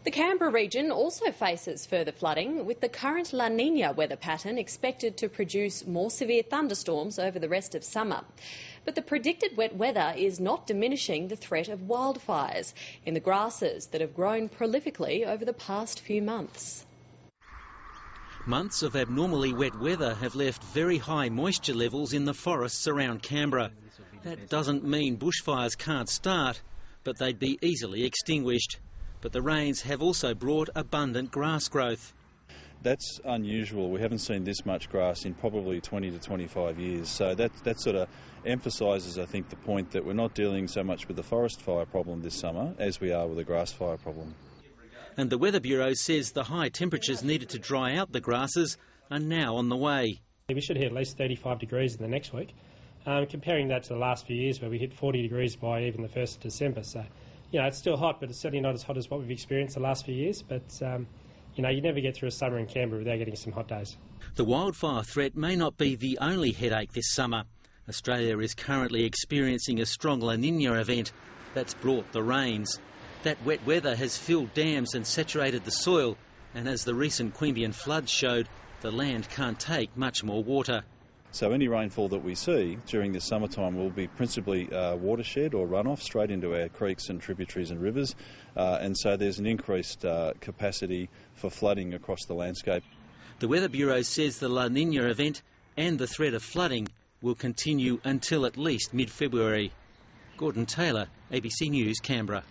The Canberra region also faces further flooding, with the current La Nina weather pattern expected to produce more severe thunderstorms over the rest of summer. But the predicted wet weather is not diminishing the threat of wildfires in the grasses that have grown prolifically over the past few months. Months of abnormally wet weather have left very high moisture levels in the forests around Canberra. That doesn't mean bushfires can't start, but they'd be easily extinguished. But the rains have also brought abundant grass growth. That's unusual. We haven't seen this much grass in probably 20 to 25 years. So that sort of emphasises, I think, the point that we're not dealing so much with the forest fire problem this summer as we are with the grass fire problem. And the Weather Bureau says the high temperatures needed to dry out the grasses are now on the way. We should hit at least 35 degrees in the next week, comparing that to the last few years where we hit 40 degrees by even the 1st of December. So, you know, it's still hot, but it's certainly not as hot as what we've experienced the last few years. But, you know, you never get through a summer in Canberra without getting some hot days. The wildfire threat may not be the only headache this summer. Australia is currently experiencing a strong La Nina event that's brought the rains. That wet weather has filled dams and saturated the soil, and as the recent Queanbeyan floods showed, the land can't take much more water. So any rainfall that we see during this summertime will be principally watershed or runoff straight into our creeks and tributaries and rivers, and so there's an increased capacity for flooding across the landscape. The Weather Bureau says the La Nina event and the threat of flooding will continue until at least mid-February. Gordon Taylor, ABC News, Canberra.